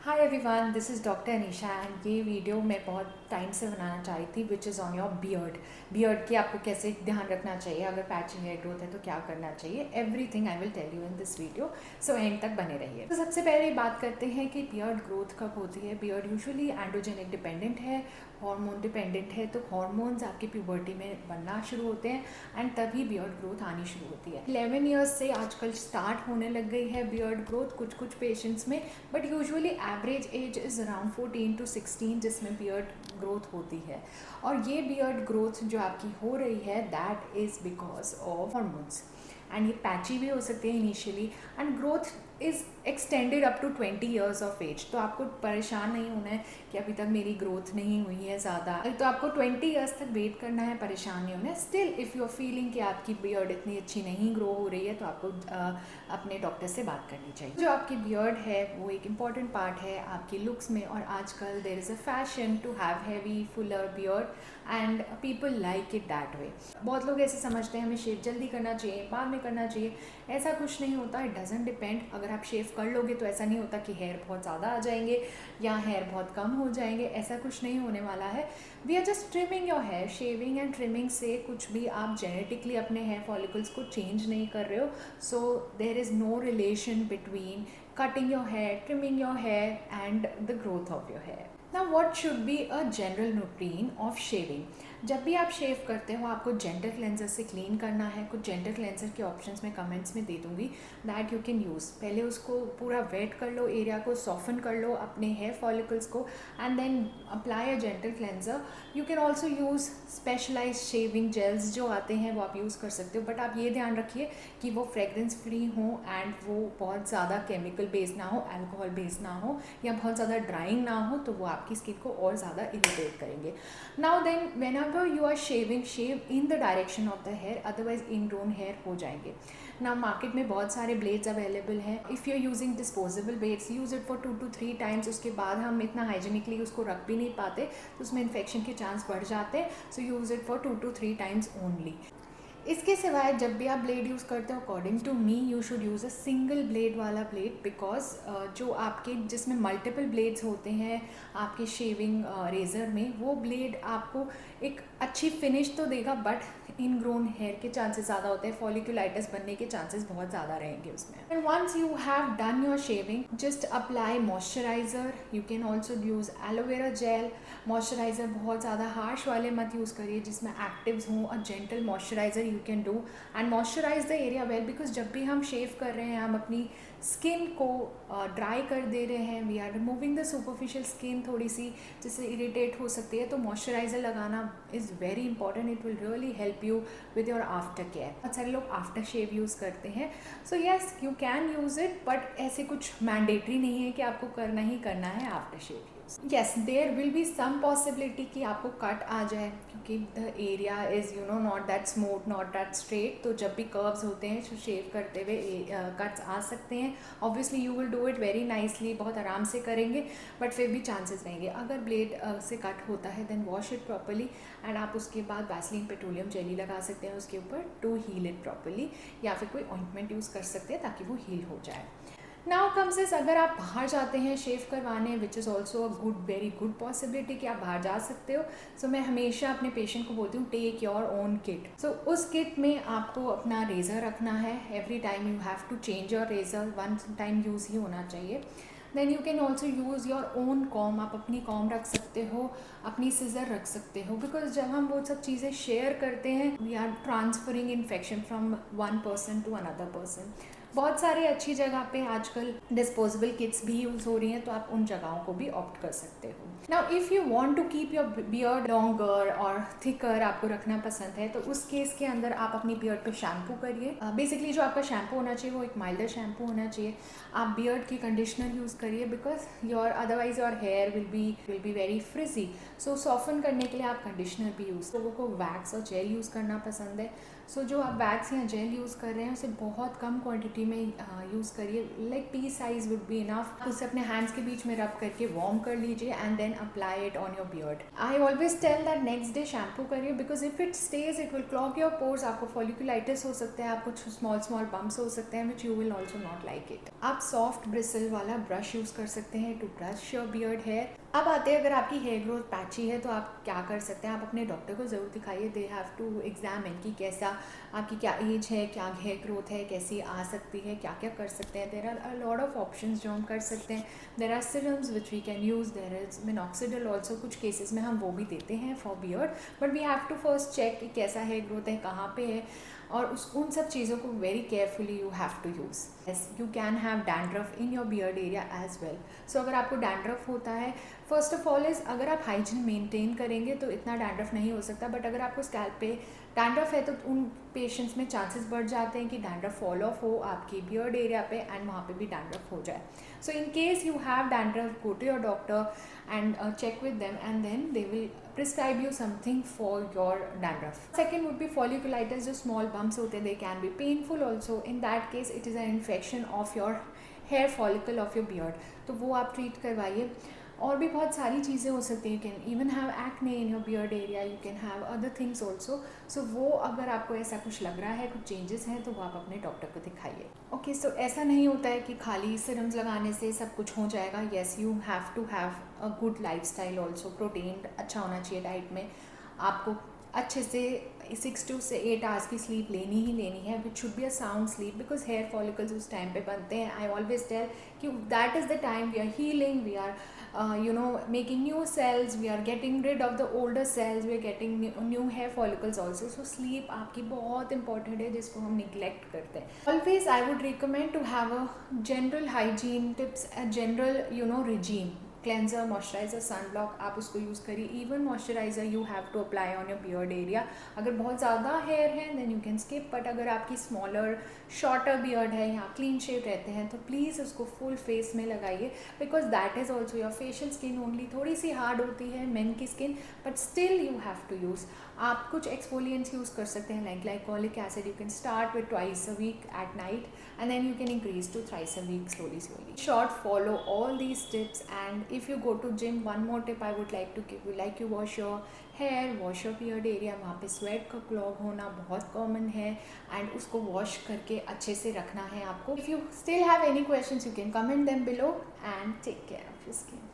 Hi everyone, this is doctor Anisha and ये video मैं बहुत टाइम से बनाना चाह रही थी which is on your beard की आपको कैसे ध्यान रखना चाहिए, अगर पैची हेयर ग्रोथ है तो क्या करना चाहिए, everything I will tell you in this video, so end तक बने रहिए। तो सबसे पहले बात करते हैं कि बियर्ड ग्रोथ कब होती है। बियर्ड यूजुअली एंड्रोजेनिक डिपेंडेंट है, हार्मोन डिपेंडेंट है, तो हार्मोन्स आपकी प्यूबर्टी में बनना शुरू होते हैं एंड तभी बियर्ड ग्रोथ आनी शुरू होती है। 11 ईयर्स से आजकल स्टार्ट होने लग गई है बियर्ड ग्रोथ कुछ पेशेंट्स में, but usually average age is around 14 to 16 जिसमें बियर्ड ग्रोथ होती है। और ये बियर्ड ग्रोथ जो आपकी हो रही है that is because of hormones and ये पैची भी हो सकती है initially and growth is extended up to 20 years of age. तो आपको परेशान नहीं होना है कि अभी तक मेरी ग्रोथ नहीं हुई है ज़्यादा, तो आपको 20 ईयर्स तक वेट करना है, परेशान नहीं होना है। Still if you are feeling कि आपकी बियर्ड इतनी अच्छी नहीं ग्रो हो रही है तो आपको अपने डॉक्टर से बात करनी चाहिए। जो आपकी बियर्ड है वो एक इम्पॉर्टेंट पार्ट है आपकी लुक्स में, और आजकल there is a fashion to have heavy fuller beard and people like it that way. बहुत लोग ऐसे समझते हैं हमें शेव जल्दी करना चाहिए, बाद में करना चाहिए, ऐसा कुछ नहीं होता। It doesn't depend. अगर आप शेव कर लोगे तो ऐसा नहीं होता कि हेयर बहुत ज़्यादा आ जाएंगे या हेयर बहुत कम हो जाएंगे, ऐसा कुछ नहीं होने वाला है। We are just trimming your hair. Shaving and trimming से कुछ भी आप जेनेटिकली अपने हेयर फॉलिकल्स को चेंज नहीं कर रहे हो, so there is no relation between cutting your hair, trimming your hair and the growth of your hair. Now what should be a general routine of shaving? जब भी आप शेव करते हो आपको जेंटल क्लेंजर से क्लीन करना है। कुछ जेंटल क्लेंजर के ऑप्शंस मैं कमेंट्स में दे दूँगी दैट यू कैन यूज़। पहले उसको पूरा वेट कर लो, एरिया को सॉफन कर लो अपने हेयर फॉलिकल्स को, and then apply a gentle cleanser. You can also use specialise shaving gels जो आते हैं वो आप यूज़ कर सकते हो, बट आप ये ध्यान रखिए कि वो फ्रेगरेंस फ्री हो एंड वो बहुत ज़्यादा केमिकल बेस्ड ना हो, अल्कोहल बेस्ड ना हो, या बहुत ज़्यादा ड्राइंग ना हो, तो वो आपकी स्किन को और ज़्यादा इरिटेट करेंगे। Now then whenever you are shaving, shave in the direction of the hair, otherwise ingrown hair हो जाएंगे। ना मार्केट में बहुत सारे ब्लेड्स अवेलेबल हैं। If you are using disposable blades, use it for 2 to 3 times. उसके बाद हम इतना हाइजीनिकली उसको रख भी नहीं पाते तो उसमें इन्फेक्शन के चांस बढ़ जाते हैं, so use it for 2 to 3 times only. इसके सिवाय जब भी आप ब्लेड यूज़ करते हो, according to me you should use a single blade वाला ब्लेड, बिकॉज जो आपके जिसमें मल्टीपल ब्लेड्स होते हैं आपके शेविंग रेज़र में, वो ब्लेड आपको एक अच्छी फिनिश तो देगा बट इनग्रोन हेयर के चांसेस ज़्यादा होते हैं, फॉलिकुलाइटिस बनने के चांसेस बहुत ज़्यादा रहेंगे उसमें। And once you have done your shaving, just apply moisturiser. You can also use aloe vera gel. Moisturiser बहुत ज़्यादा हार्श वाले मत यूज़ करिए जिसमें एक्टिव्स हों। A gentle moisturiser you can do and moisturise the area well, because जब भी हम शेव कर रहे हैं हम अपनी स्किन को ड्राई कर दे रहे हैं, we are removing the superficial skin थोड़ी सी जिससे इरिटेट हो सकती है, तो मॉइस्चराइज़र लगाना is very important. It will really help you with your after care. बहुत सारे लोग आफ्टर शेव यूज़ करते हैं, so yes you can use it, but ऐसे कुछ मैंडेटरी नहीं है कि आपको करना ही करना है after shave. Yes, there will be some possibility कि आपको कट आ जाए क्योंकि the area is you know not that smooth, not that straight, तो जब भी कर्व्स होते हैं तो शेव करते हुए कट्स आ सकते हैं। Obviously you will do it very nicely, बहुत आराम से करेंगे, बट फिर भी चांसेस रहेंगे। अगर ब्लेड से कट होता है then wash it properly and आप उसके बाद वैसलीन पेट्रोलियम जेली लगा सकते हैं उसके ऊपर टू हील इट प्रॉपरली, या फिर कोई ऑइंटमेंट यूज़ कर सकते हैं ताकि वो हील हो जाए। नाउ कम्स दिस, अगर आप बाहर जाते हैं शेव करवाने, which is also a good very good possibility कि आप बाहर जा सकते हो, सो मैं हमेशा अपने पेशेंट को बोलती हूँ take your own kit. So उस किट में आपको अपना रेज़र रखना है। Every time you have to change your razor, one time use ही होना चाहिए। Then you can also use your own comb. आप अपनी कॉम रख सकते हो, अपनी सिजर रख सकते हो, बिकॉज जब हम वो सब चीज़ें शेयर करते हैं we are transferring infection from one person to another person. बहुत सारे अच्छी जगह पे आजकल डिस्पोजेबल किट्स भी यूज़ हो रही हैं, तो आप उन जगहों को भी ऑप्ट कर सकते हो। Now if you want to keep your beard longer और थिकर, आपको रखना पसंद है, तो उस केस के अंदर आप अपनी बियर्ड पे शैम्पू करिए। बेसिकली जो आपका शैम्पू होना चाहिए वो एक माइल्डर शैम्पू होना चाहिए। आप बियर्ड की कंडीशनर यूज़ करिए because your otherwise your hair will be very frizzy, so soften करने के लिए आप कंडीशनर भी यूज़। लोगों को वैक्स और जेल यूज़ करना पसंद है, सो जो आप वैक्स या जेल यूज़ कर रहे हैं उसे बहुत कम क्वांटिटी में यूज़ करिए, like P size would be enough. उसे अपने हैंड्स के बीच में रब करके वार्म कर लीजिए and then apply it on your beard. I always tell that next day shampoo करिए, because if it stays it will clog your pores. आपको फॉलिकुलाइटिस हो सकता है, आपको स्मॉल स्मॉल बम्प्स हो सकते हैं which you will also not like it. आप सॉफ्ट ब्रिसल वाला ब्रश यूज़ कर सकते हैं to brush your beard hair. अब आते हैं, अगर आपकी हेयर ग्रोथ पैची है तो आप क्या कर सकते हैं, आप अपने डॉक्टर को ज़रूर दिखाइए। दे हैव टू एग्जामिन कि कैसा आपकी क्या एज है, क्या हेयर ग्रोथ है, कैसी आ सकती है, क्या क्या कर सकते हैं। There are a lot of options जो हम कर सकते हैं। There are serums which we can use, there is minoxidil also, कुछ केसेस में हम वो भी देते हैं for beard. But we have to first check कि कैसा हेयर ग्रोथ है, कहाँ पे है, और उन सब चीज़ों को very carefully you have to use. Yes, you can have dandruff in your beard area as well. So अगर आपको डैंड्रफ होता है, फर्स्ट ऑफ ऑल इज़ अगर आप हाइजीन मेंटेन करेंगे तो इतना डैंड्रफ नहीं हो सकता। बट अगर आपको स्कैल्प पे डैंड्रफ है तो उन पेशेंट्स में चांसेस बढ़ जाते हैं कि डैंड्रफ फॉल ऑफ हो आपकी बियर्ड एरिया पे एंड वहाँ पे भी डैंड्रफ हो जाए। So in case you have dandruff, go to your doctor and check with them, and then they will prescribe you something for your dandruff. Second would be folliculitis, जो small bumps होते हैं, they can be painful also. In that case it is an infection of your hair follicle of your beard, तो वो आप treat करवाइए। और भी बहुत सारी चीज़ें हो सकती हैं, you can even have acne in your beard area, you can have other things also. So वो अगर आपको ऐसा कुछ लग रहा है, कुछ चेंजेस हैं, तो वो आप अपने डॉक्टर को दिखाइए। ओके, सो ऐसा नहीं होता है कि खाली सिरम्स लगाने से सब कुछ हो जाएगा। Yes, you have to have a good lifestyle also. Protein अच्छा होना चाहिए डाइट में, आपको अच्छे से 6 to 8 आवर्स की स्लीप लेनी ही लेनी है, which should be a sound sleep, because hair follicles उस टाइम पे बनते हैं। आई ऑलवेज टेल कि that is the time we are healing, we are making new cells, we are getting rid of the older cells, we are getting new hair follicles also. So sleep आपकी बहुत important है, जिसको हम neglect करते हैं। Always I would recommend to have a general hygiene tips, a general regime. Cleanser, moisturiser, sunblock आप उसको use करिए। Even moisturiser you have to apply on your beard area. अगर बहुत ज़्यादा हेयर है then you can skip, but अगर आपकी smaller shorter beard है या क्लीन शेव रहते हैं तो प्लीज़ उसको फुल फेस में लगाइए, because that is also your facial skin only. थोड़ी सी हार्ड होती है मेन की skin, but still you have to use. आप कुछ एक्सफोलिएंट्स यूज़ कर सकते हैं, like glycolic acid. You can start with twice a week at night and then you can increase to thrice a week slowly. Short, follow all these tips, and if you go to gym, one more tip I would like to give you, like you wash your hair, wash your beard area, वहाँ पे sweat का clog होना बहुत common है, and उसको wash करके अच्छे से रखना है आपको। If you still have any questions you can comment them below, and take care of your skin.